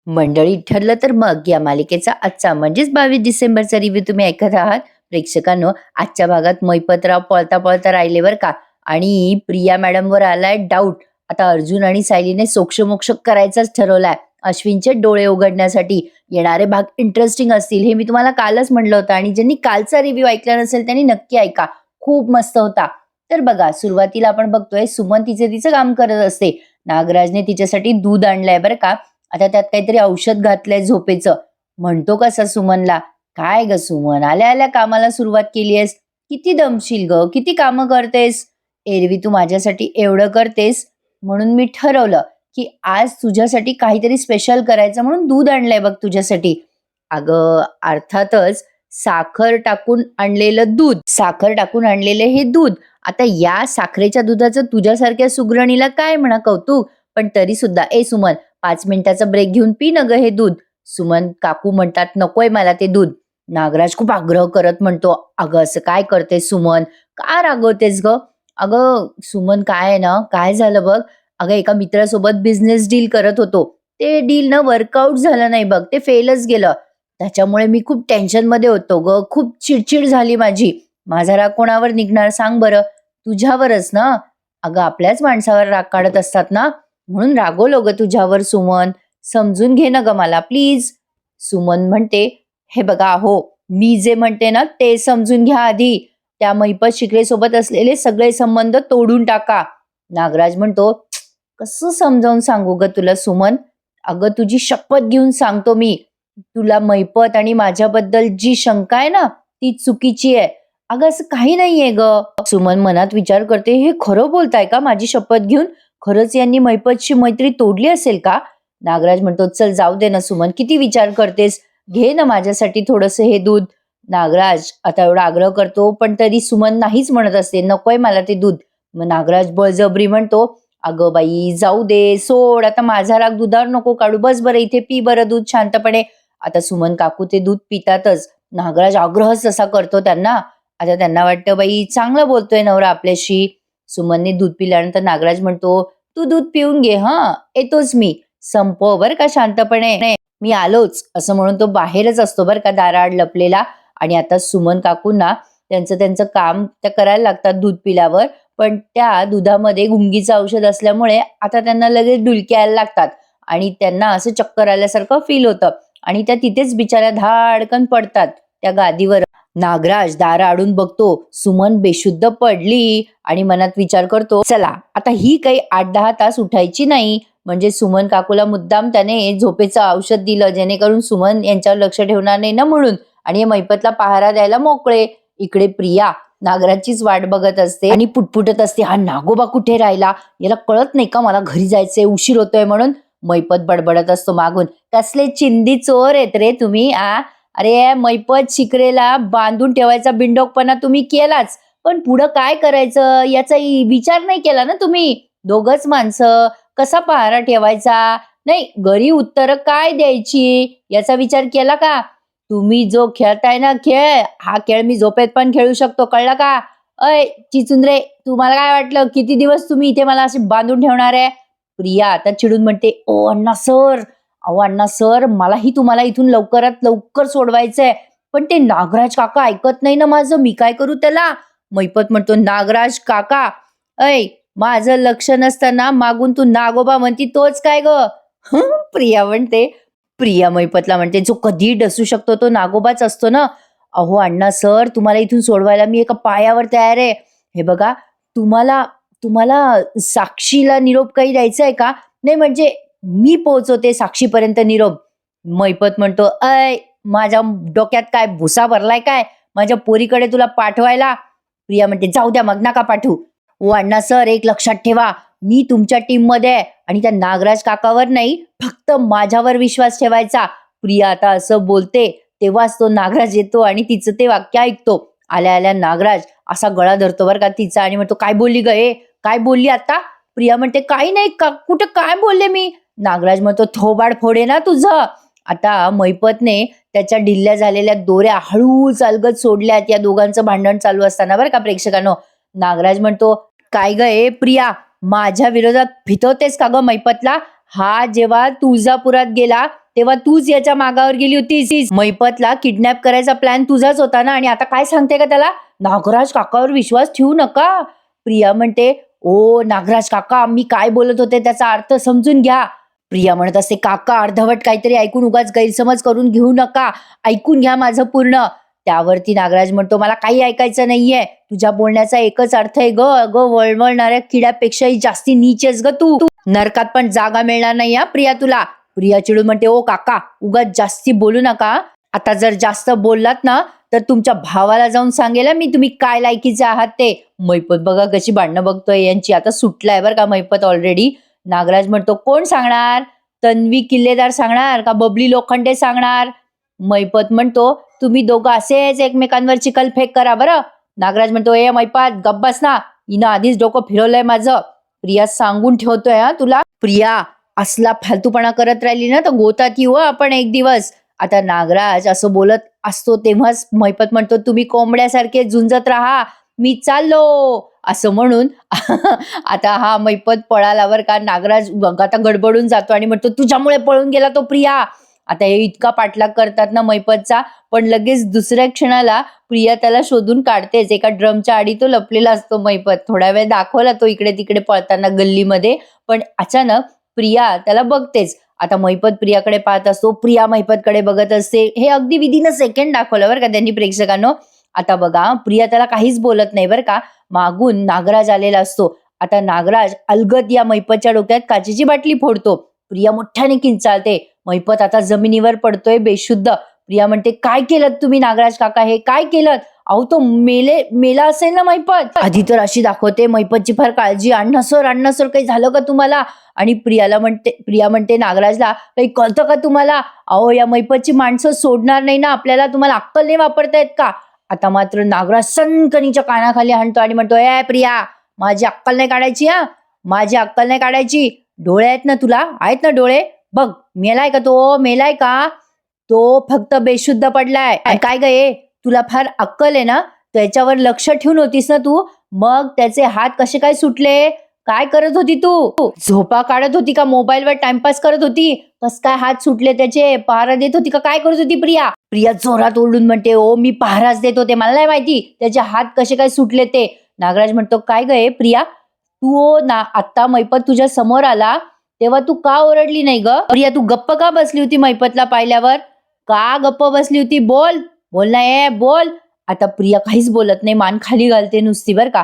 मंडळी ठरलं तर मग या मालिकेचा आजचा म्हणजेच 22 डिसेंबरचा रिव्ह्यू तुम्ही ऐकत आहात. प्रेक्षकांनो, आजच्या भागात मैपतराव पळता पळता राहिले बरं का. आणि प्रिया मॅडमवर आलाय डाऊट. आता अर्जुन आणि सायलीने सोक्षमोक्ष करायचाच ठरवलाय अश्विनचे डोळे उघडण्यासाठी. येणारे भाग इंटरेस्टिंग असतील हे मी तुम्हाला कालच म्हटलं होतं, आणि ज्यांनी कालचा रिव्ह्यू ऐकला नसेल त्यांनी नक्की ऐका, खूप मस्त होता. तर बघा, सुरुवातीला आपण बघतोय सुमन तिचं काम करत असते. नागराजने तिच्यासाठी दूध आणलंय बरं का. आता त्यात काहीतरी औषध घातलंय झोपेचं. म्हणतो कसा सुमनला, "काय ग सुमन, आल्या आल्या कामाला सुरुवात केलीयस? किती दमशील ग, किती कामं करतेस? एरवी तू माझ्यासाठी एवढं करतेस, म्हणून मी ठरवलं की आज तुझ्यासाठी काहीतरी स्पेशल करायचं म्हणून दूध आणलंय बघ तुझ्यासाठी." अगं, अर्थातच साखर टाकून आणलेलं हे दूध. आता या साखरेच्या दुधाचं तुझ्यासारख्या सुगरणीला काय म्हणा कौतुक. पण तरी सुद्धा, ए सुमन, 5 मिनिटाचा ब्रेक घेऊन पी न ग हे दूध. सुमन काकू म्हणतात, नकोय मला ते दूध. नागराज खूप आग्रह करत म्हणतो, अगं असं काय करते सुमन, का रागवतेस ग? अगं सुमन, काय आहे ना, काय झालं बघ. अगं, एका मित्रासोबत बिझनेस डील करत होतो. ते डील ना वर्कआउट झालं नाही बघ, ते फेलच गेलं. त्याच्यामुळे मी खूप टेन्शन मध्ये होतो ग, खूप चिडचिड झाली माझी. माझा राग कोणावर निघणार सांग बरं? तुझ्यावरच ना. अगं, आपल्याच माणसावर राग काढत असतात ना, म्हणून रागवलो ग तुझ्यावर सुमन. समजून घे ना ग मला प्लीज. सुमन म्हणते, हे बघा हो, मी जे म्हणते ना ते समजून घ्या आधी. त्या महिपत शिकले सोबत असलेले सगळे संबंध तोडून टाका. नागराज म्हणतो, कसं समजावून सांगू ग तुला सुमन? अगं, तुझी शपथ घेऊन सांगतो मी, तुला मैपत आणि माझ्याबद्दल जी शंका आहे ना ती चुकीची आहे. अगं, असं काही नाहीये ग. सुमन मनात विचार करते, हे खरं बोलताय का माझी शपथ घेऊन? खरंच यांनी मैपतची मैत्री तोडली असेल का? नागराज म्हणतो, चल जाऊ दे ना सुमन, किती विचार करतेस, घे ना माझ्यासाठी थोडस हे दूध. नागराज आता एवढा आग्रह करतो, पण तरी सुमन नाहीच म्हणत असते, नकोय मला ते दूध. मग नागराज बळजबरी म्हणतो, अगं बाई जाऊ दे, सोड, आता माझा राग दुधावर नको काढू, बस बरं इथे पी बरं दूध शांतपणे. आता सुमन काकू ते दूध पितातच. नागराज आग्रहच तसा करतो त्यांना. आता त्यांना वाटतं, बाई चांगलं बोलतोय नवरा आपल्याशी. सुमनने दूध पिल्यानंतर नागराज म्हणतो, तू दूध पिऊन घे, हा येतोच मी, संपव बर का शांतपणे, मी आलोच, असं म्हणून तो बाहेरच असतो बर का दाराआड लपलेला. आणि आता सुमन काकूंना त्यांचं त्यांचं काम त्या करायला लागतात दूध पिल्यावर. पण त्या दुधामध्ये गुंगीचं औषध असल्यामुळे आता त्यांना लगेच डुलक्या यायला लागतात आणि त्यांना असं चक्कर आल्यासारखं फील होतं. आणि त्या तिथेच बिचाऱ्या धाडकन पडतात त्या गादीवर. नागराज दार आडून बघतो, सुमन बेशुद्ध पडली आणि मनात विचार करतो, चला आता ही काही 8-10 तास उठायची नाही. म्हणजे सुमन काकूला मुद्दाम त्याने झोपेचं औषध दिलं जेणेकरून सुमन यांच्यावर लक्ष ठेवणार नाही ना म्हणून, आणि मैपतला पहारा द्यायला मोकळे. इकडे प्रिया नागराजचीच वाट बघत असते आणि पुटपुटत असते, हा नागोबा कुठे राहिला, याला कळत नाही का मला घरी जायचंय, उशीर होतोय म्हणून. मैपत बडबडत असतो मागून, कसले चिंदी चोर आहेत रे तुम्ही आ. अरे मैपत शिकरेला बांधून ठेवायचा बिंडोकपणा तुम्ही केलाच, पण पुढं काय करायचं याचा विचार नाही केला ना तुम्ही. दोघच माणसं, कसा पहारा ठेवायचा, नाही घरी उत्तर काय द्यायची याचा विचार केला का? तुम्ही जो खेळताय ना खेळ, हा खेळ मी झोपेत पण खेळू शकतो, कळला का? अय चिचुंद्रे, तुम्हाला काय वाटलं किती दिवस तुम्ही इथे मला असे बांधून ठेवणार आहे? प्रिया आता चिडून म्हणते, ओ अण्णा सर, अहो अण्णा सर, मलाही तुम्हाला इथून लवकरात लवकर सोडवायचंय, पण ते नागराज काका ऐकत नाही ना माझं, मी काय करू त्याला? मैपत म्हणतो, नागराज काका, ऐ माझं लक्ष नसताना मागून तू नागोबा म्हणती तोच काय ग? प्रिया म्हणते, प्रिया मैपतला म्हणते, जो कधी डसू शकतो तो नागोबाच असतो ना. अहो अण्णा सर, तुम्हाला इथून सोडवायला मी एका पायावर तयार आहे. हे बघा, तुम्हाला तुम्हाला साक्षीला निरोप काही द्यायचा आहे का? नाही म्हणजे मी पोहोचवते साक्षीपर्यंत निरोप. मैपत म्हणतो, अय माझ्या डोक्यात काय भुसा भरलाय काय माझ्या पोरीकडे तुला पाठवायला? प्रिया म्हणते, जाऊ द्या मग, नका पाठवू. ओ अण्णा सर, एक लक्षात ठेवा, मी तुमच्या टीम मध्ये आहे आणि त्या नागराज काकावर नाही, फक्त माझ्यावर विश्वास ठेवायचा. प्रिया आता असं बोलते तेव्हाच तो नागराज येतो आणि तिचं ते वाक्य ऐकतो. आल्या आल्या नागराज असा गळा धरतो बरं का तिचा आणि म्हणतो, काय बोलली ग हे, काय बोलली आता? प्रिया म्हणते, काही नाही का, कुठे काय बोलले मी? नागराज म्हणतो, थोबाड फोडे ना तुझं. आता मैपतने त्याच्या ढिल्ल्या झालेल्या दोऱ्या हळूच अलगद सोडल्यात या दोघांचं भांडण चालू असताना बरं का प्रेक्षकांनो. नागराज म्हणतो, काय ग ए प्रिया, माझ्या विरोधात फितवतेस का ग मैपतला? हा जेव्हा तुळजापुरात गेला तेव्हा तूच याच्या मागावर गेली होतीस. मैपतला किडनॅप करायचा प्लॅन तुझाच होता ना, आणि आता काय सांगते का त्याला? नागराज काकावर विश्वास ठेवू नका. प्रिया म्हणते, ओ नागराज काका, मी काय बोलत होते त्याचा अर्थ समजून घ्या. प्रिया म्हणत असते, काका अर्धवट काहीतरी ऐकून उगाच गैरसमज करून घेऊ नका, ऐकून घ्या माझं पूर्ण. त्यावरती नागराज म्हणतो, मला काही ऐकायचं नाहीये, तुझ्या बोलण्याचा एकच अर्थ आहे ग, अगं वळवळणाऱ्या किड्यापेक्षाही जास्ती नीचेस ग तू. नरकात पण जागा मिळणार नाही हा प्रिया तुला. प्रिया चिडून म्हणते, ओ काका उगाच जास्ती बोलू नका, आता जर जास्त बोललात ना तर तुमच्या भावाला जाऊन सांगेल मी तुम्ही काय लायकीचे आहात ते. मैपत बघा कशी भांडणं बघतोय यांची. आता सुटलाय बरं का मैपत ऑलरेडी. नागराज म्हणतो, कोण सांगणार? तन्वी किल्लेदार सांगणार का बबली लोखंडे सांगणार? मैपत म्हणतो, तुम्ही दोघं असेच एकमेकांवर चिखलफेक करा बरं. नागराज म्हणतो, ए मैपत गप्प बस ना, हिनं आधीच डोकं फिरवलंय माझं. प्रिया सांगून ठेवतोय हा तुला. प्रिया असला फालतूपणा करत राहिली ना तर गोतात येऊ आपण एक दिवस. आता नागराज असं बोलत असतो तेव्हाच मैपत म्हणतो, तुम्ही कोंबड्यासारखे झुंजत राहा, मी चाललो असं म्हणून आता हा मैपत पळाला बरं का. नागराज आता गडबडून जातो आणि म्हणतो, तुझ्यामुळे पळून गेला तो प्रिया. आता हे इतका पाठलाग करतात ना मैपतचा, पण लगेच दुसऱ्या क्षणाला प्रिया त्याला शोधून काढतेच. एका ड्रमच्या आडी तो लपलेला असतो मैपत. थोडा वेळ दाखवला तो इकडे तिकडे पळताना गल्लीमध्ये, पण अचानक प्रिया त्याला बघतेच. आता मैपत प्रियाकडे पाहत असतो, प्रिया मैपतकडे बघत असते. हे अगदी विदिन अ सेकंड दाखवलं बरं का त्यांनी प्रेक्षकांनो. आता बघा प्रिया त्याला काहीच बोलत नाही बरं का. मागून नागराज आलेला असतो. आता नागराज अलगद या मैपतच्या डोक्यात काचेची बाटली फोडतो. प्रिया मोठ्याने किंचाळते. मैपत आता जमिनीवर पडतोय बेशुद्ध. प्रिया म्हणते, काय केलं तुम्ही नागराज काका, हे काय केलं? अहो तो मेला असेल ना मैपत. आधी तर अशी दाखवते मैपतची फार काळजी, अण्णा सर काही झालं का तुम्हाला? आणि प्रिया म्हणते नागराजला, काही कळतं का तुम्हाला? अहो या मैपतची माणसं सोडणार नाही ना आपल्याला, तुम्हाला अक्कल नाही वापरतायत का? आता मात्र नागराज सनकनीच्या कानाखाली हाणतो आणि म्हणतो, ए प्रिया, माझी अक्कल नाही काढायची हा, माझी अक्कल नाही काढायची. डोळे आहेत ना तुला, आहेत ना डोळे? बघ मेलाय का तो, मेलाय का तो? फक्त बेशुद्ध पडलाय. काय गे, तुला फार अक्कल आहे ना? त्याच्यावर लक्ष ठेवून होतीस ना तू, मग त्याचे हात कसे काय सुटले? काय करत होती तू? झोपा काढत होती का मोबाईलवर टाइमपास करत होती? कस काय हात सुटले त्याचे? पहारा देत होती का काय करत होती प्रिया? प्रिया जोरात ओरडून म्हणते, ओ मी पहाराच देत होते, मला नाही माहिती त्याचे हात कसे काय सुटले ते. नागराज म्हणतो, काय गे प्रिया, तू ना आता मैपत तुझ्या समोर आला तेव्हा तू का ओरडली नाही ग? प्रिया तू गप्प का बसली होती मैपतला पाहिल्यावर? का गप्प बसली होती? बोल बोल ना, बोल. आता प्रिया काहीच बोलत नाही, मान खाली घालते नुसती बरं का.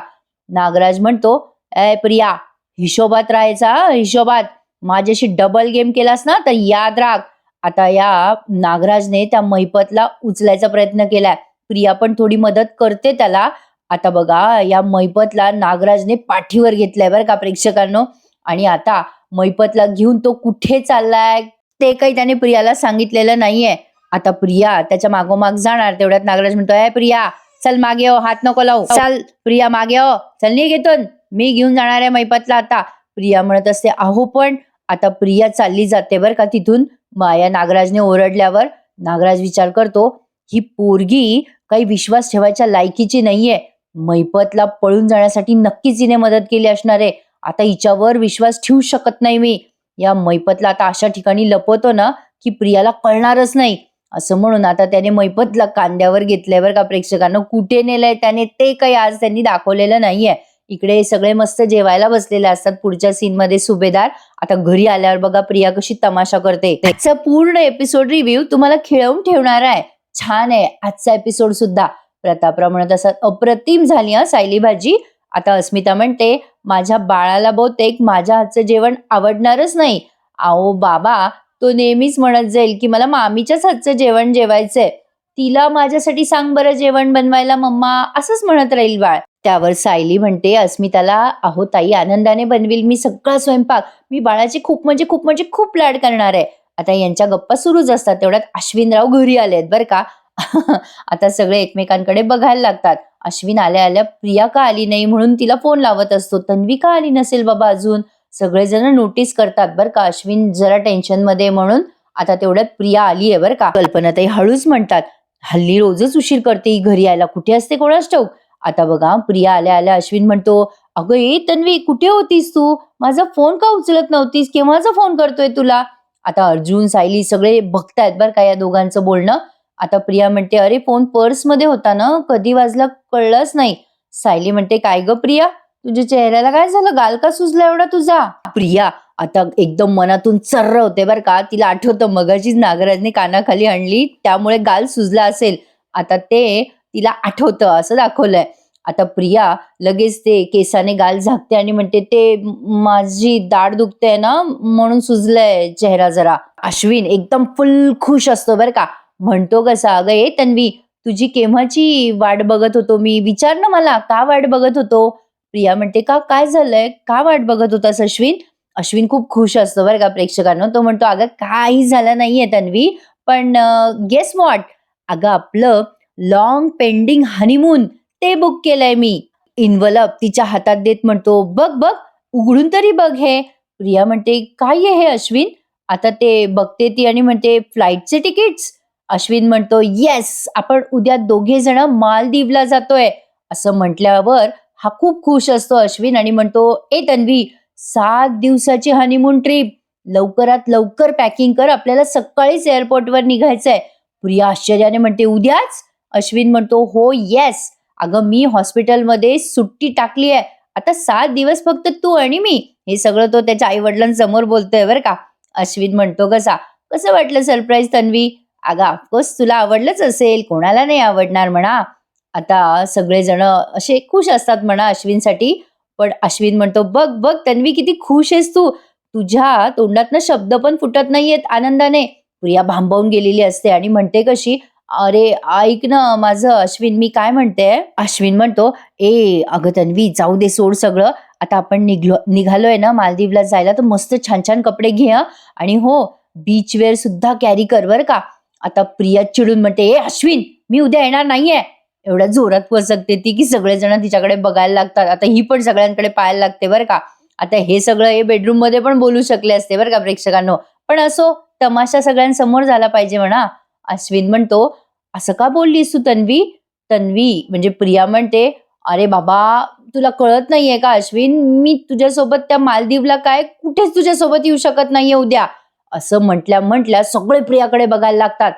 नागराज म्हणतो, ए प्रिया, हिशोबात राहायचा, हिशोबात. माझ्याशी डबल गेम केलास ना तर याद राख. आता या नागराजने त्या मैपतला उचलायचा प्रयत्न केलाय. प्रिया पण थोडी मदत करते त्याला. आता बघा या मैपतला नागराजने पाठीवर घेतलंय बरं का प्रेक्षकांनो. आणि आता मैपतला घेऊन तो कुठे चाललाय ते काही त्याने प्रियाला सांगितलेलं नाहीये. आता प्रिया त्याच्या मागोमाग जाणार. तेवढ्यात नागराज म्हणतो, ए प्रिया चल मागे हो, हात नको लावू. चल प्रिया मागे हो, चल निघ इथून, मी घेऊन जाणार आहे मैपतला आता. प्रिया म्हणत असते, अहो पण. आता प्रिया चालली जाते बरं का तिथून. माया नागराजने ओरडल्यावर नागराज विचार करतो, ही पोरगी काही विश्वास ठेवायच्या लायकीची नाहीये. मैपतला पळून जाण्यासाठी नक्कीच हिने मदत केली असणार आहे. आता हिच्यावर विश्वास ठेवू शकत नाही मी. या मैपतला आता अशा ठिकाणी लपवतो ना की प्रियाला कळणारच नाही. असं म्हणून आता त्याने मैपतला कांद्यावर घेतलंय बरं का प्रेक्षकांना. कुठे नेलंय त्याने ते काही आज त्यांनी दाखवलेलं नाहीये. इकडे सगळे मस्त जेवायला बसलेले असतात पुढच्या सीन मध्ये सुभेदार. आता घरी आल्यावर बघा प्रिया कशी तमाशा करते. त्याचा पूर्ण एपिसोड रिव्ह्यू तुम्हाला खिळवून ठेवणार आहे. छान आहे आजचा एपिसोड सुद्धा. प्रतापराव म्हणत असतात, अप्रतिम झाली हा सायली भाजी. आता अस्मिता म्हणते, माझ्या बाळाला बहुतेक माझ्या हातचं जेवण आवडणारच नाही. आओ बाबा, तो नेहमीच म्हणत जाईल की मला मामीच्याच हातचं जेवण जेवायचंय. तिला माझ्यासाठी सांग बरं जेवण बनवायला मम्मा, असंच म्हणत राहील बाळ. त्यावर सायली म्हणते अस्मिताला, अहो ताई आनंदाने बनविल मी सगळा स्वयंपाक. मी बाळाचे खूप म्हणजे खूप लाड करणार आहे. आता यांच्या गप्पा सुरूच असतात. तेवढ्यात अश्विनराव घरी आलेत बरं का. आता सगळे एकमेकांकडे बघायला लागतात. अश्विन आल्या आल्या प्रिया का आली नाही म्हणून तिला फोन लावत असतो. तन्वी का आली नसेल बाबा अजून? सगळेजण नोटीस करतात बरं का. अश्विन जरा टेन्शन मध्ये म्हणून. आता तेवढ्यात प्रिया आली आहे बरं का. कल्पनाताई हळूच म्हणतात, हल्ली रोजच उशीर करते ही घरी यायला, कुठे असते कोणास ठाऊक. आता बघा प्रिया आल्या आल्या अश्विन म्हणतो, अगं ए तन्वी कुठे होतीस तू? माझा फोन का उचलत नव्हतीस? केव्हाचा फोन करतोय तुला? आता अर्जुन सायली सगळे बघतायत बरं का या दोघांचं बोलणं. आता प्रिया म्हणते, अरे फोन पर्समध्ये होता ना, कधी वाजला कळलंच नाही. सायली म्हणते, काय ग प्रिया, तुझ्या चेहऱ्याला काय झालं, गाल का सुजला एवढा तुझा? प्रिया आता एकदम मनातून चर्र होते बरं का. तिला आठवतं मगाचीच नागराजने कानाखाली आणली त्यामुळे गाल सुजला असेल. आता ते तिला आठवतं असं दाखवलंय. आता प्रिया लगेच ते केसाने गाल झाकते आणि म्हणते, ते माझी दाढ दुखते ना म्हणून सुजलंय चेहरा जरा. अश्विन एकदम फुल खुश असतो बरं का. म्हणतो कसा, अगं ए तन्वी, तुझी केव्हाची वाट बघत होतो मी, विचार ना मला, का वाट बघत होतो? प्रिया म्हणते, का काय झालंय, का वाट बघत होतास अश्विन? अश्विन खूप खुश असतो बरं का प्रेक्षकांनो. तो म्हणतो, अगं काही झालं नाहीये तन्वी, पण गेस व्हॉट, अगं आपलं लॉंग पेंडिंग हनीमून ते बुक केलंय मी. इन्व्हलप तिच्या हातात देत म्हणतो, बघ बघ, उघडून तरी बघ हे. प्रिया म्हणते, काय आहे हे अश्विन? आता ते बघते ती आणि म्हणते, फ्लाईटचे तिकीट्स. अश्विन म्हणतो, येस, आपण उद्या दोघे जण मालदीवला जातोय. असं म्हटल्यावर हा खूप खुश असतो अश्विन आणि म्हणतो, ए तन्वी, 7 दिवसाची हनीमून ट्रिप, लवकरात लवकर पॅकिंग कर, आपल्याला सकाळीच एअरपोर्टवर निघायचंय. प्रिया आश्चर्याने म्हणते, उद्याच? अश्विन म्हणतो, हो येस, अगं मी हॉस्पिटलमध्ये सुट्टी टाकली आहे, आता 7 दिवस फक्त तू आणि मी. हे सगळं तो त्याच्या आई वडिलांसमोर बोलतोय बरं का. अश्विन म्हणतो, कसं वाटलं सरप्राईज तन्वी? अगं ऑफकोर्स तुला आवडलंच असेल, कोणाला नाही आवडणार म्हणा. आता सगळेजण असे खुश असतात म्हणा अश्विनसाठी. पण अश्विन म्हणतो, बघ बघ तन्वी, किती खुश आहेस तू, तुझ्या तोंडातनं शब्द पण फुटत नाहीयेत आनंदाने. प्रिया भांबावून गेलेली असते आणि म्हणते कशी, अरे ऐक ना माझं अश्विन, मी काय म्हणते. अश्विन म्हणतो, अगं तन्वी, जाऊ दे, सोड सगळं, आता आपण निघालोय ना मालदीवला जायला, तर मस्त छान छान कपडे घे आणि हो, बीच वेअर सुद्धा कॅरी कर बरं का. आता प्रिया चिडून म्हणते, अश्विन, मी उद्या येणार नाहीये. एवढ्या जोरात पसकते ती की सगळेजण तिच्याकडे बघायला लागतात. आता ही पण सगळ्यांकडे पाहायला लागते बरं का. आता हे सगळं हे बेडरूम मध्ये पण बोलू शकले असते बरं का प्रेक्षकांनो, पण असो, तमाशा सगळ्यांसमोर झाला पाहिजे म्हणा. अश्विन म्हणतो, असं का बोललीस तू तन्वी? तन्वी म्हणजे प्रिया म्हणते, अरे बाबा, तुला कळत नाहीये का अश्विन, मी तुझ्यासोबत त्या मालदीवला काय कुठेच तुझ्यासोबत येऊ शकत नाहीये उद्या. असं म्हटल्या सगळे प्रियाकडे बघायला लागतात.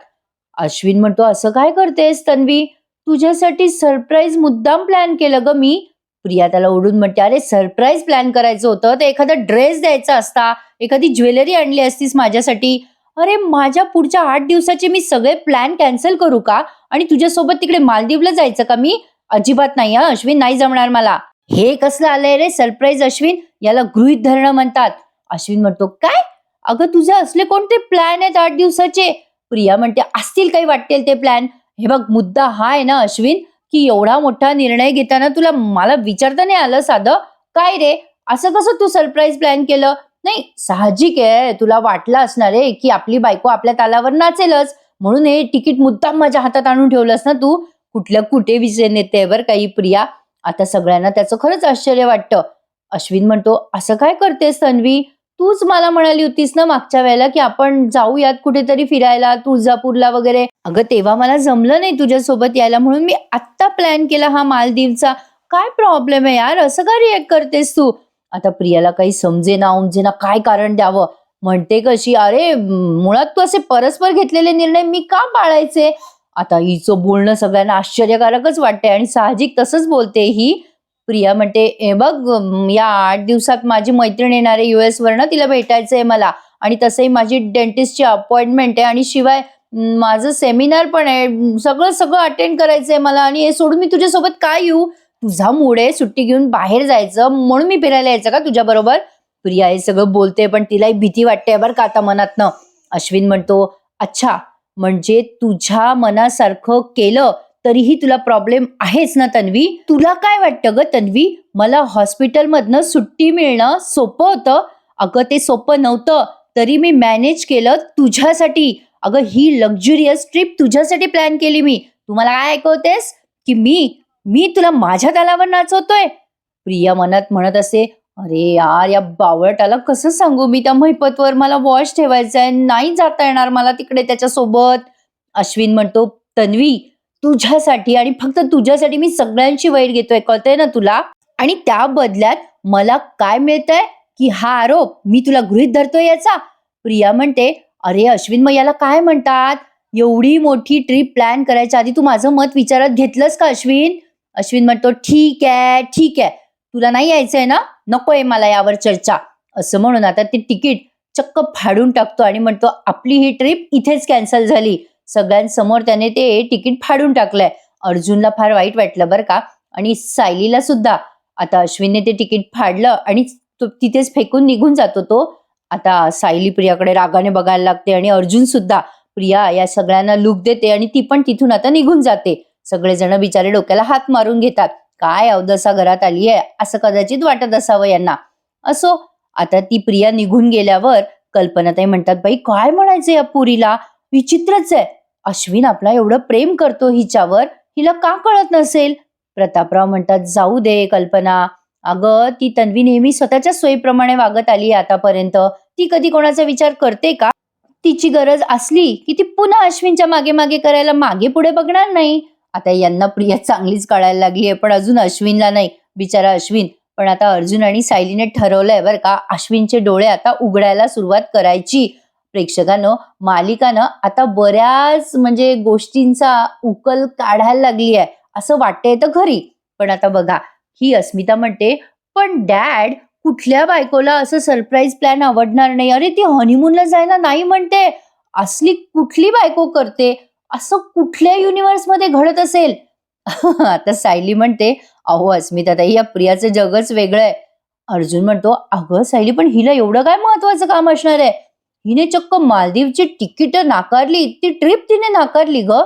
अश्विन म्हणतो, असं काय करतेस तन्वी, तुझ्यासाठी सरप्राईज मुद्दाम प्लॅन केलं ग मी. प्रिया त्याला ओढून म्हणते, अरे सरप्राईज प्लॅन करायचं होतं तर एखादा ड्रेस द्यायचा असता, एखादी ज्वेलरी आणली असतीस माझ्यासाठी. अरे माझ्या पुढच्या 8 दिवसाचे मी सगळे प्लॅन कॅन्सल करू का आणि तुझ्यासोबत तिकडे मालदीवला जायचं का मी? अजिबात नाही हा अश्विन, नाही जमणार मला. हे कसलं आलंय रे सरप्राईज अश्विन, याला गृहीत धरणं म्हणतात. अश्विन म्हणतो, काय? अगं तुझे असले कोणते प्लॅन आहेत 8 दिवसाचे? प्रिया म्हणते, असतील काही वाटेल ते प्लॅन. हे बघ, मुद्दा हा आहे ना अश्विन, की एवढा मोठा निर्णय घेताना तुला मला विचारता नाही आलं साधं, काय रे असं कसं तू सरप्राईज प्लॅन केलं? नाही, साहजिक आहे, तुला वाटलं असणार आहे की आपली बायको आपल्या तालावर नाचेलच, म्हणून हे तिकीट मुद्दाम माझ्या हातात आणून ठेवलंस ना तू. कुठल्या कुठे विषय नेते बरं काही प्रिया. आता सगळ्यांना त्याचं खरंच आश्चर्य वाटतं. अश्विन म्हणतो, असं काय करतेस तन्वी, तूच मला म्हणाली होतीस ना मागच्या वेळेला की आपण जाऊयात कुठेतरी फिरायला, तुळजापूरला वगैरे. अगं तेव्हा मला जमलं नाही तुझ्यासोबत यायला, म्हणून मी आत्ता प्लॅन केला हा मालदीवचा. काय प्रॉब्लेम आहे यार, असं का रिएक्ट करतेस तू? आता प्रियाला काही समजेना काय कारण द्यावं. म्हणते कशी, अरे मुळात तू असे परस्पर घेतलेले निर्णय मी का पाळायचे? आता हिचं बोलणं सगळ्यांना आश्चर्यकारकच वाटते आणि साहजिक तसंच बोलते ही. प्रिया म्हणते, हे बघ, या 8 दिवसात माझी मैत्रीण येणार आहे US वरनं, तिला भेटायचंय मला, आणि तसंही माझी डेंटिस्टची अपॉइंटमेंट आहे, आणि शिवाय माझं सेमिनार पण आहे, सगळं अटेंड करायचंय मला, आणि हे सोडून मी तुझ्यासोबत काय येऊ? तुझा मूड आहे सुट्टी घेऊन बाहेर जायचं म्हणून मी फिरायला यायचं का तुझ्या बरोबर? प्रिया हे सगळं बोलते पण तिलाही भीती वाटते बरं का आता मनातनं. अश्विन म्हणतो, अच्छा, म्हणजे तुझ्या मनासारखं केलं तरीही तुला प्रॉब्लेम आहेच ना तन्वी? तुला काय वाटतं ग तन्वी, मला हॉस्पिटलमधनं सुट्टी मिळणं सोपं होतं? अगं ते सोपं नव्हतं, तरी मी मॅनेज केलं तुझ्यासाठी. अगं ही लक्झुरियस ट्रिप तुझ्यासाठी प्लॅन केली मी. तुम्हाला काय ऐकवतेस की मी तुला माझ्या तालावर नाचवतोय? प्रिया मनात म्हणत असे, अरे यार, या बावळटाला कसं सांगू मी, त्या महिपतवर मला वॉच ठेवायचाय, नाही जाता येणार मला तिकडे त्याच्यासोबत. अश्विन म्हणतो, तन्वी, तुझ्यासाठी आणि फक्त तुझ्यासाठी मी सगळ्यांची वैर घेतोय, कळतंय ना तुला? आणि त्या बदल्यात मला काय मिळतंय की हा आरोप मी तुला गृहीत धरतोय याचा. प्रिया म्हणते, अरे अश्विन, मग याला काय म्हणतात? एवढी मोठी ट्रिप प्लॅन करायच्या आधी तू माझं मत विचारात घेतलंस का अश्विन? अश्विन म्हणतो, ठीक आहे ठीक आहे, तुला नाही यायचंय ना, नकोय मला यावर चर्चा. असं म्हणून आता ते तिकीट चक्क फाडून टाकतो आणि म्हणतो, आपली ही ट्रिप इथेच कॅन्सल झाली. सगळ्यांसमोर त्याने ते तिकीट फाडून टाकलंय. अर्जुनला फार वाईट वाटलं बरं का, आणि सायलीला सुद्धा. आता अश्विनने ते तिकीट फाडलं आणि तिथेच फेकून निघून जातो तो. आता सायली प्रियाकडे रागाने बघायला लागते आणि अर्जुन सुद्धा. प्रिया या सगळ्यांना लुक देते आणि ती पण तिथून आता निघून जाते. सगळेजण बिचारे डोक्याला हात मारून घेतात. काय अवदसा घरात आली आहे असं कदाचित वाटत असावं यांना. असो, आता ती प्रिया निघून गेल्यावर कल्पनाताई म्हणतात, बाई काय म्हणायचं या पुरीला, विचित्रच आहे. अश्विन आपला एवढं प्रेम करतो हिच्यावर, हिला का कळत नसेल? प्रतापराव म्हणतात, जाऊ दे कल्पना, अगं ती तन्वी नेहमी स्वतःच्या सोयीप्रमाणे वागत आली आतापर्यंत. ती कधी कोणाचा विचार करते का? तिची गरज असली की ती पुन्हा अश्विनच्या मागे मागे करायला मागे पुढे बघणार नाही. आता यांना प्रिया चांगलीच कळायला लागली आहे, पण अजून अश्विनला नाही. बिचारा अश्विन. पण आता अर्जुन आणि सायलीने ठरवलंय बरं का, अश्विनचे डोळे आता उघडायला सुरुवात करायची. प्रेक्षकांनो, मालिकानं आता बऱ्याच म्हणजे गोष्टींचा उकल काढायला लागली आहे असं वाटतंय तर खरी. पण आता बघा, ही अस्मिता म्हणते, पण डॅड, कुठल्या बायकोला असं सरप्राईज प्लॅन आवडणार नाही? अरे ती हनीमूनला जायला नाही म्हणते, असली कुठली बायको करते? असं कुठल्या युनिव्हर्समध्ये घडत असेल? आता सायली म्हणते, अहो अस्मिता ताई, या प्रियाचं जगच वेगळं आहे. अर्जुन म्हणतो, अगं सायली, पण हिला एवढं काय महत्वाचं काम असणार आहे? हिने चक्क मालदीवची तिकीट नाकारली, ती ट्रिप तिने नाकारली ग.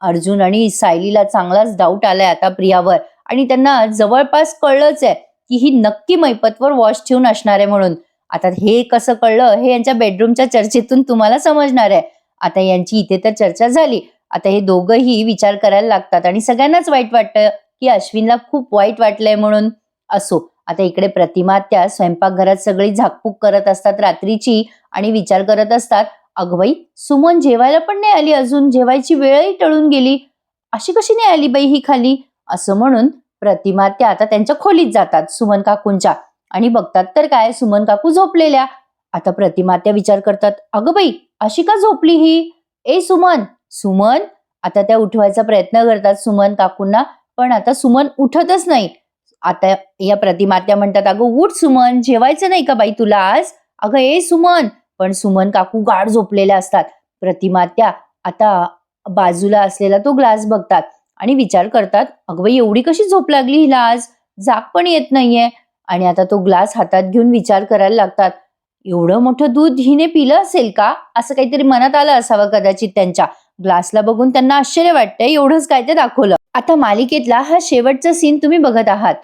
अर्जुन आणि सायलीला चांगलाच डाऊट आलाय आता प्रियावर, आणि त्यांना जवळपास कळलंच आहे की ही नक्की मैपतवर वॉच ठेवून असणार आहे म्हणून. आता हे कसं कळलं हे यांच्या बेडरूमच्या चर्चेतून तुम्हाला समजणार आहे. आता यांची इथे तर चर्चा झाली. आता हे दोघंही विचार करायला लागतात आणि सगळ्यांनाच वाईट वाटतं की अश्विनला खूप वाईट वाटलंय म्हणून. असो, आता इकडे प्रतिमा त्या स्वयंपाकघरात सगळी झाकपूक करत असतात रात्रीची आणि विचार करत असतात, अगं बाई, सुमन जेवायला पण नाही आली अजून, जेवायची वेळही टळून गेली, अशी कशी नाही आली बाई ही खाली? असं म्हणून प्रतिमा त्या आता त्यांच्या खोलीत जातात सुमन काकूंच्या, आणि बघतात तर काय, सुमन काकू झोपलेल्या. आता प्रतिमा त्या विचार करतात, अगं बाई, अशी का झोपली ही? ए सुमन, सुमन. आता त्या उठवायचा प्रयत्न करतात सुमन काकूंना, पण आता सुमन उठतच नाही. आता या प्रतिमात्या म्हणतात, अगं उठ सुमन, जेवायचं नाही का बाई तुला आज? अगं ए सुमन. पण सुमन काकू गाढ झोपलेल्या असतात. प्रतिमात्या आता बाजूला असलेला तो ग्लास बघतात आणि विचार करतात, अगं बाई, एवढी कशी झोप लागली हिला आज, जाग पण येत नाहीये. आणि आता तो ग्लास हातात घेऊन विचार करायला लागतात, एवढं मोठं दूध हिने पिलं असेल का? असं काहीतरी मनात आलं असावं कदाचित त्यांच्या. ग्लासला बघून त्यांना आश्चर्य वाटतंय, एवढंच काय ते दाखवलं. आता मालिकेतला हा शेवटचा सीन तुम्ही बघत आहात.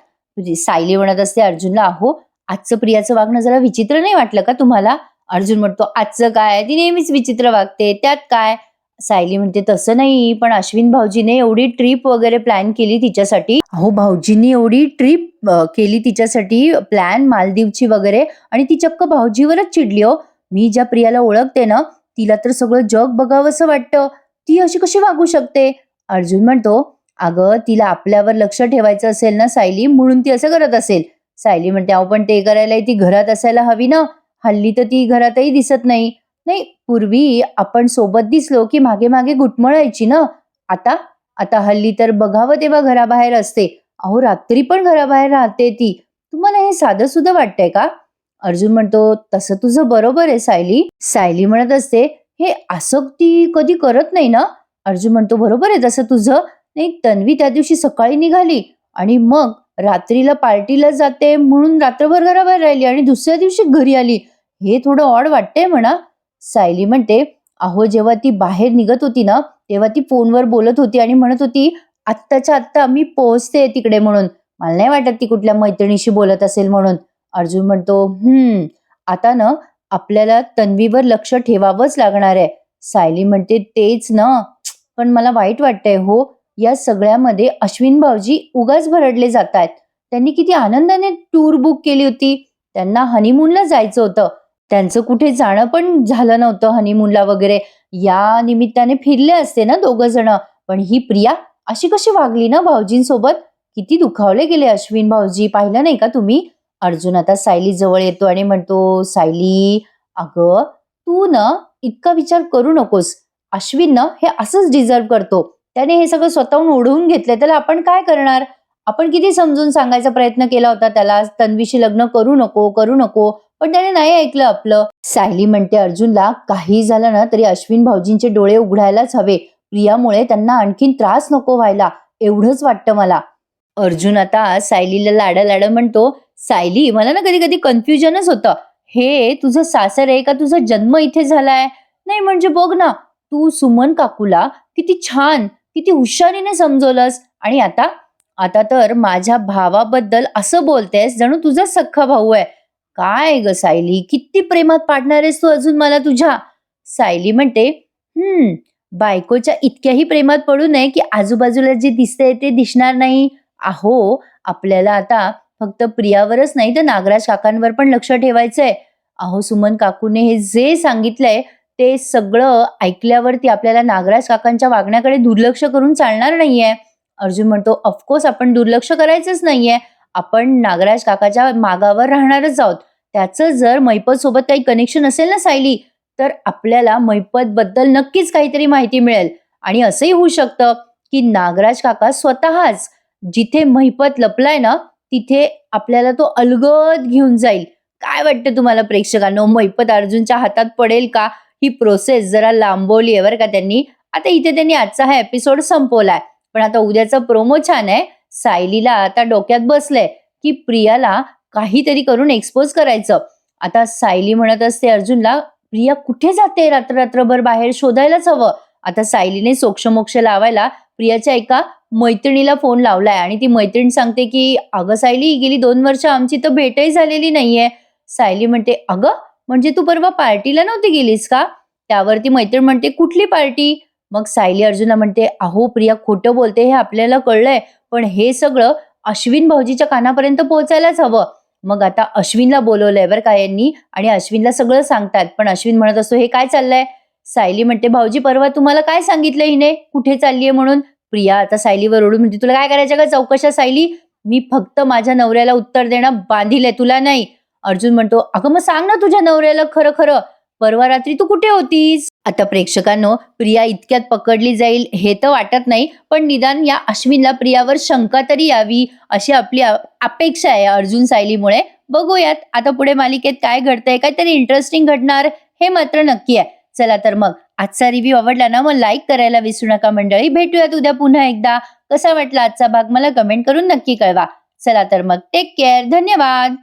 सायली म्हणत असते अर्जुनला, अहो आजचं प्रियाचं वागणं जरा विचित्र नाही वाटलं का तुम्हाला? अर्जुन म्हणतो, आजचं काय, ती नेहमीच विचित्र वागते, त्यात काय? सायली म्हणते, तसं नाही, पण अश्विन भाऊजीने एवढी ट्रिप वगैरे प्लॅन केली तिच्यासाठी. अहो भाऊजींनी एवढी ट्रिप केली तिच्यासाठी प्लॅन, मालदीवची वगैरे, आणि ती चक्क भाऊजीवरच चिडली हो. मी ज्या प्रियाला ओळखते ना, तिला तर सगळं जग बघावंसं वाटतं, ती अशी कशी वागू शकते? अर्जुन म्हणतो, अगं तिला आपल्यावर लक्ष ठेवायचं असेल ना सायली, म्हणून ती असं करत असेल. सायली म्हणते, अहो पण ते करायला ती घरात असायला हवी ना, हल्ली तर ती घरातही दिसत नाही. नाही, पूर्वी आपण सोबत दिसलो की मागे मागे घुटमळायची ना, आता आता हल्ली तर बघावं तेव्हा घराबाहेर असते. अहो रात्री पण घराबाहेर राहते ती. तुम्हाला हे साधं सुद्धा वाटतंय का? अर्जुन म्हणतो, तसं तुझं बरोबर आहे सायली. सायली म्हणत असते, हे असं ती कधी करत नाही ना. अर्जुन म्हणतो, बरोबर आहे तसं तुझं. नाही, तन्वी त्या दिवशी सकाळी निघाली आणि मग रात्रीला पार्टीला जाते म्हणून रात्रभर घराबाहेर राहिली आणि दुसऱ्या दिवशी घरी आली. हे थोडं ऑड वाटतंय म्हणा. सायली म्हणते, अहो जेव्हा ती बाहेर निघत होती ना, तेव्हा ती फोनवर बोलत होती आणि म्हणत होती, आत्ताच्या आत्ता मी पोहोचते तिकडे म्हणून. मला नाही वाटत ती कुठल्या मैत्रिणीशी बोलत असेल म्हणून. अर्जुन म्हणतो, आता ना आपल्याला तन्वीवर लक्ष ठेवावंच लागणार आहे. सायली म्हणते, तेच ना, पण मला वाईट वाटतंय हो, या सगळ्यामध्ये अश्विन भाऊजी उगाच भरडले जात आहेत. त्यांनी किती आनंदाने टूर बुक केली होती, त्यांना हनीमूनला जायचं होतं, त्यांचं कुठे जाणं पण झालं नव्हतं हनीमूनला वगैरे. या निमित्ताने फिरले असते ना दोघं जण. पण ही प्रिया अशी कशी वागली ना भाऊजींसोबत, किती दुखावले गेले अश्विन भाऊजी, पाहिलं नाही का तुम्ही? अर्जुन आता सायली जवळ येतो आणि म्हणतो, सायली, अगं तू ना इतका विचार करू नकोस. अश्विन ना हे असंच डिझर्व करतो. त्याने हे सगळं स्वतःहून ओढवून घेतलंय, त्याला आपण काय करणार? आपण किती समजून सांगायचा प्रयत्न केला होता त्याला, तन्वीशी लग्न करू नको, करू नको. पण त्याने नाही ऐकलं आपलं. सायली म्हणते अर्जुनला, काही झालं ना तरी अश्विन भाऊजींचे डोळे उघडायलाच हवे. प्रियामुळे त्यांना आणखीन त्रास नको व्हायला, एवढंच वाटतं मला. अर्जुन आता सायलीला लाड म्हणतो, सायली मला ना कधी कधी कन्फ्युजनच होतं. हे तुझं सासर आहे का तुझा जन्म इथे झालाय? नाही म्हणजे बघ ना, तू सुमन काकूला किती छान, किती हुशारीने समजवलंस आणि आता आता तर माझ्या भावाबद्दल असं बोलतेस जणू तुझा सख्खा भाऊ आहे. काय ग सायली, किती प्रेमात पाडणार आहेस तू अजून मला तुझ्या? सायली म्हणते, बायकोच्या इतक्याही प्रेमात पडू नये की आजूबाजूला जे दिसतंय ते दिसणार नाही. अहो, आपल्याला आता फक्त प्रियावरच नाही तर नागराज काकांवर पण लक्ष ठेवायचंय. अहो, सुमन काकूने हे जे सांगितलंय ते सगळं ऐकल्यावरती आपल्याला नागराज काकांच्या वागण्याकडे दुर्लक्ष करून चालणार नाहीये. अर्जुन म्हणतो, ऑफकोर्स आपण दुर्लक्ष करायचंच नाहीये. आपण नागराज काकाच्या मागावर राहणारच आहोत. त्याचं जर मैपत सोबत काही कनेक्शन असेल ना सायली, तर आपल्याला मैपत बद्दल नक्कीच काहीतरी माहिती मिळेल. आणि असंही होऊ शकतं की नागराज काका स्वतःच जिथे महिपत लपलाय ना तिथे आपल्याला तो अलगद घेऊन जाईल. काय वाटतं तुम्हाला प्रेक्षकांनो, महिपत अर्जुनच्या हातात पडेल का? ही प्रोसेस जरा लांबवली आहे बरं का त्यांनी. आता इथे त्यांनी आजचा हा एपिसोड संपवलाय, पण आता उद्याचा प्रोमो छान आहे. सायलीला आता डोक्यात बसलंय की प्रियाला काहीतरी करून एक्सपोज करायचं. आता सायली म्हणत असते अर्जुनला, प्रिया कुठे जाते रात्र रात्रभर बाहेर, शोधायलाच हवं. आता सायलीने सोक्षमोक्ष लावायला प्रियाच्या एका मैत्रिणीला फोन लावलाय आणि ती मैत्रीण सांगते की अगं सायली, गेली 2 वर्ष आमची तर भेटही झालेली नाहीये. सायली म्हणते, अगं म्हणजे तू परवा पार्टीला नव्हती गेलीस का? त्यावरती मैत्रीण म्हणते, कुठली पार्टी? मग सायली अर्जुनला म्हणते, अहो प्रिया खोटं बोलते हे आपल्याला कळलंय, पण हे सगळं अश्विन भाऊजीच्या कानापर्यंत पोहोचायलाच हवं. मग आता अश्विनला बोलवलंय बरं का यांनी आणि अश्विनला सगळं सांगतात. पण अश्विन म्हणत असतो, हे काय चाललंय? सायली म्हणते, भाऊजी परवा तुम्हाला काय सांगितलं हिने कुठे चाललीये म्हणून? प्रिया आता सायलीवर ओढून म्हणते, तुला काय करायचं का चौकशा सायली? मी फक्त माझ्या नवऱ्याला उत्तर देणं बांधील आहे, तुला नाही. अर्जुन म्हणतो, अगं मग सांग ना तुझ्या नवऱ्याला खरं खरं, परवा रात्री तू कुठे होतीस? आता प्रेक्षकांनो, प्रिया इतक्यात पकडली जाईल हे तर वाटत नाही, पण निदान या अश्विनला प्रियावर शंका तरी यावी अशी आपली अपेक्षा आहे अर्जुन सायलीमुळे. बघूयात आता पुढे मालिकेत काय घडतंय, काहीतरी इंटरेस्टिंग घडणार हे मात्र नक्की आहे. चला तर मग आजचा रिव्ह्यू आवडला ना, मग लाईक करायला विसरू नका मंडळी. भेटूयात उद्या पुन्हा एकदा. कसा वाटला आजचा भाग मला कमेंट करून नक्की कळवा. चला तर मग टेक केअर, धन्यवाद.